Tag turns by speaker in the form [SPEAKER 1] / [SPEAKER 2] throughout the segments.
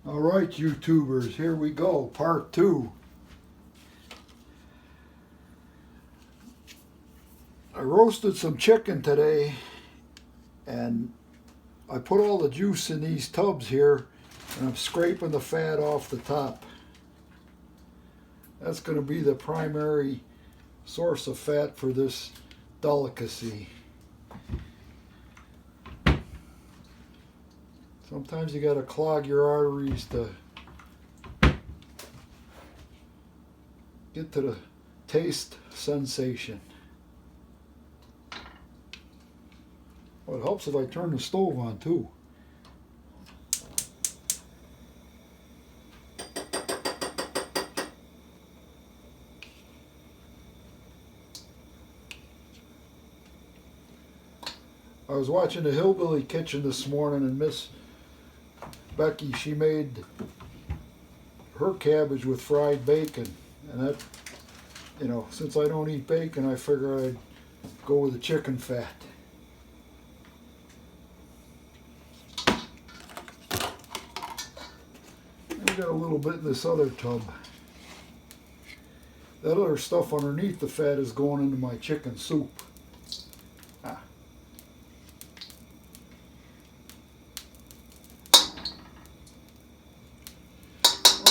[SPEAKER 1] Alright, YouTubers, here we go, part 2. I roasted some chicken today, and I put all the juice in these tubs here, and I'm scraping the fat off the top. That's going to be the primary source of fat for this delicacy. Sometimes you got to clog your arteries to get to the taste sensation. Well, it helps if I turn the stove on too. I was watching the Hillbilly Kitchen this morning, and Miss Becky, she made her cabbage with fried bacon, and that, you know, since I don't eat bacon, I figure I'd go with the chicken fat. I got a little bit in this other tub. That other stuff underneath the fat is going into my chicken soup.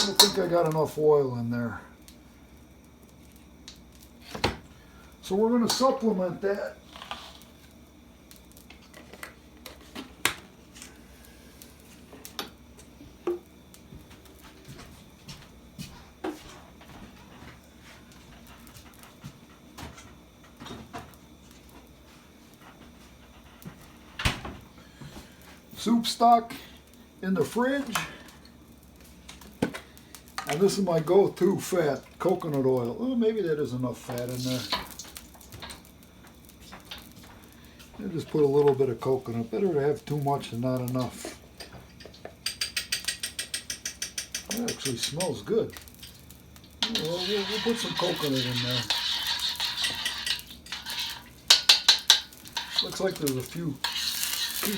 [SPEAKER 1] I don't think I got enough oil in there. So we're going to supplement that. Soup stock in the fridge. And this is my go-to fat, coconut oil. Oh, maybe that is enough fat in there. I just put a little bit of coconut. Better to have too much than not enough. That actually smells good. Well, we'll put some coconut in there. Looks like there's a few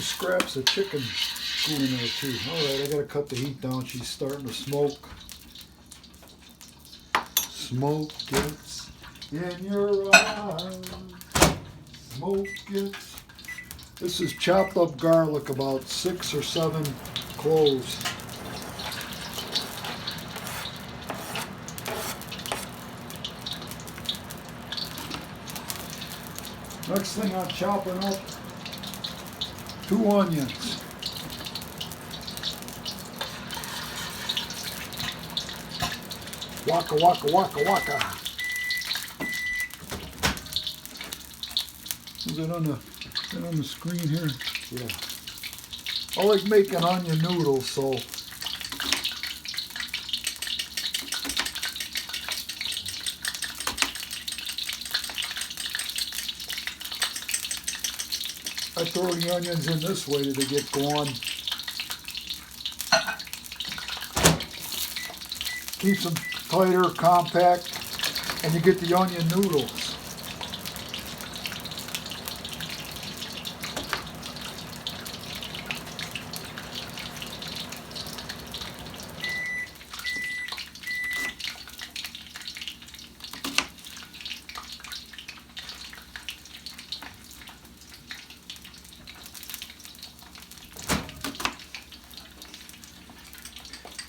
[SPEAKER 1] scraps of chicken food in there too. Alright, I gotta cut the heat down. She's starting to smoke. Smoke gets in your eyes. Smoke gets. This is chopped up garlic, about 6 or 7 cloves. Next thing I'm chopping up, 2 onions. Waka waka waka waka. Is it on the screen here? Yeah. I like making onion noodles, so I throw the onions in this way till they get going. Keeps them tighter, compact, and you get the onion noodles.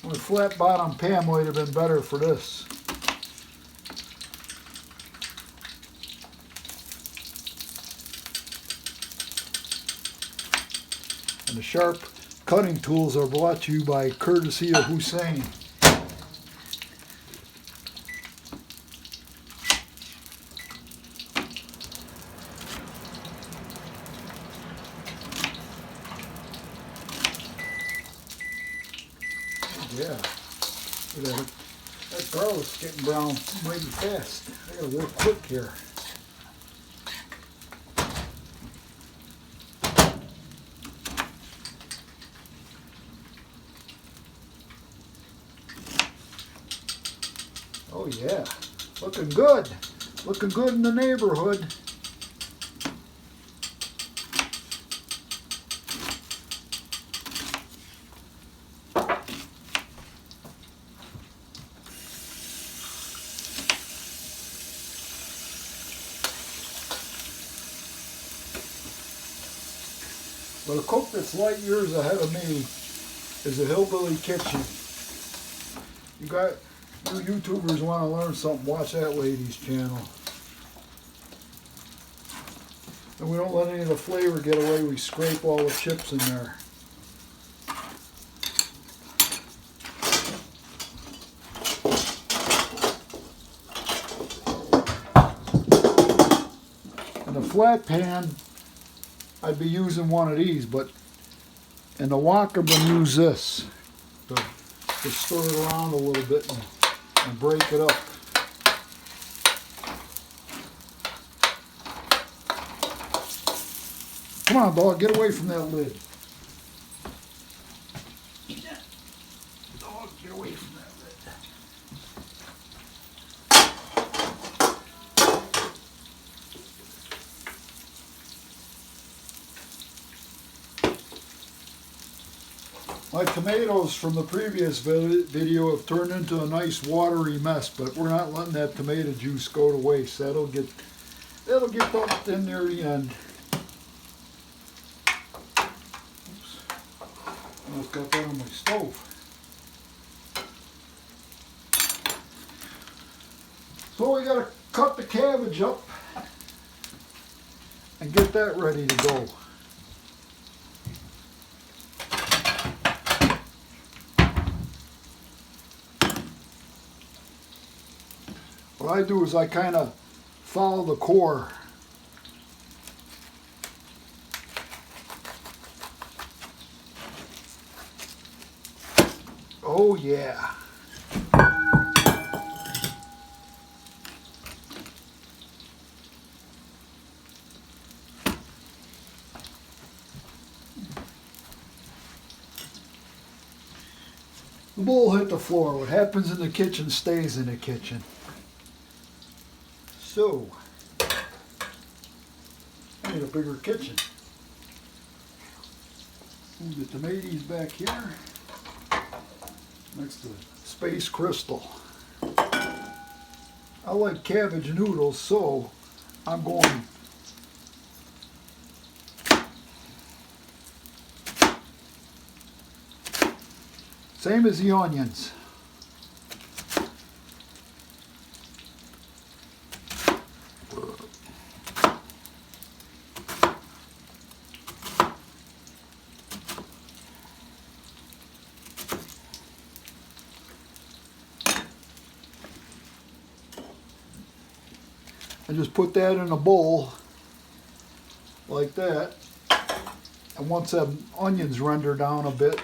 [SPEAKER 1] A flat bottom pan might have been better for this. And the sharp cutting tools are brought to you by courtesy of Hussein. Yeah, that garlic's getting brown mighty fast. I gotta work quick here. Oh yeah, looking good. Looking good in the neighborhood. But a cook that's light years ahead of me is a Hillbilly Kitchen. You YouTubers want to learn something, watch that lady's channel. And we don't let any of the flavor get away, we scrape all the chips in there. In a flat pan, I'd be using one of these, but in the wok I'm going to use this to stir it around a little bit and break it up. Come on, dog, get away from that lid. Dog, get away from that lid. My tomatoes from the previous video have turned into a nice watery mess, but we're not letting that tomato juice go to waste. That'll get dumped in near the end. Oops. Almost got that on my stove. So we gotta cut the cabbage up and get that ready to go. What I do is I kind of follow the core. Oh yeah. The bowl hit the floor. What happens in the kitchen stays in the kitchen. So, I need a bigger kitchen. Move the tomatoes back here next to Space Crystal. I like cabbage noodles, so I'm going same as the onions. I just put that in a bowl like that, and once the onions render down a bit,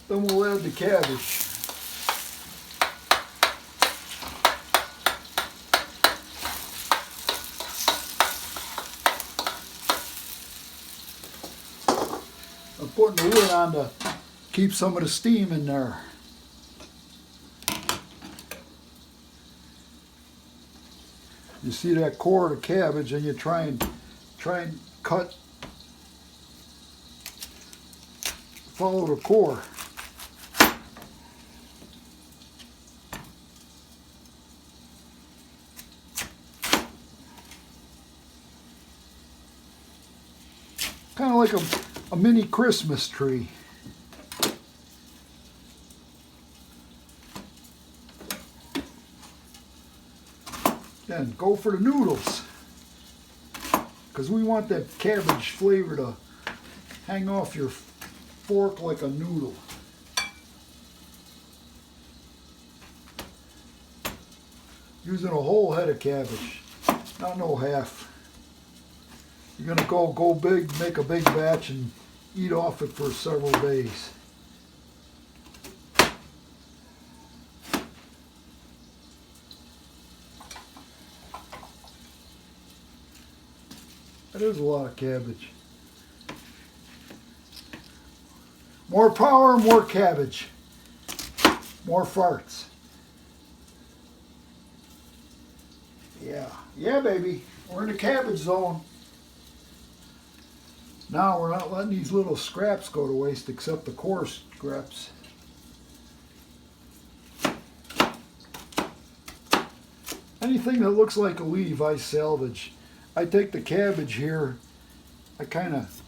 [SPEAKER 1] then we'll add the cabbage. I'm putting the lid on to keep some of the steam in there. You see that core of the cabbage, and you try and cut, follow the core. Kind of like a mini Christmas tree. Then go for the noodles, because we want that cabbage flavor to hang off your fork like a noodle. Using a whole head of cabbage, not no half. You're gonna go big, make a big batch and eat off it for several days. That is a lot of cabbage. More power, more cabbage. More farts. Yeah, baby. We're in the cabbage zone. Now we're not letting these little scraps go to waste, except the coarse scraps. Anything that looks like a leaf, I salvage. I take the cabbage here, I kind of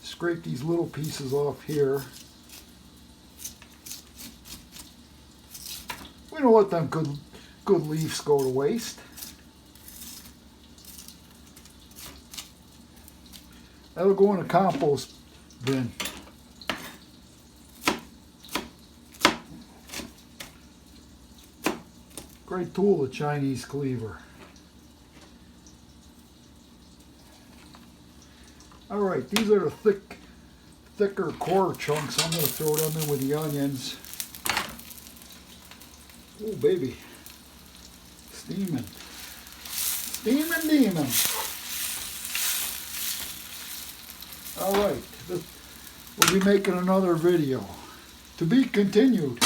[SPEAKER 1] scrape these little pieces off here. We don't let them good leaves go to waste. That'll go in a compost bin. Great tool, the Chinese cleaver. Alright, these are the thicker core chunks. I'm going to throw them in with the onions. Oh baby, steaming. Steaming demon. Alright, we'll be making another video. To be continued.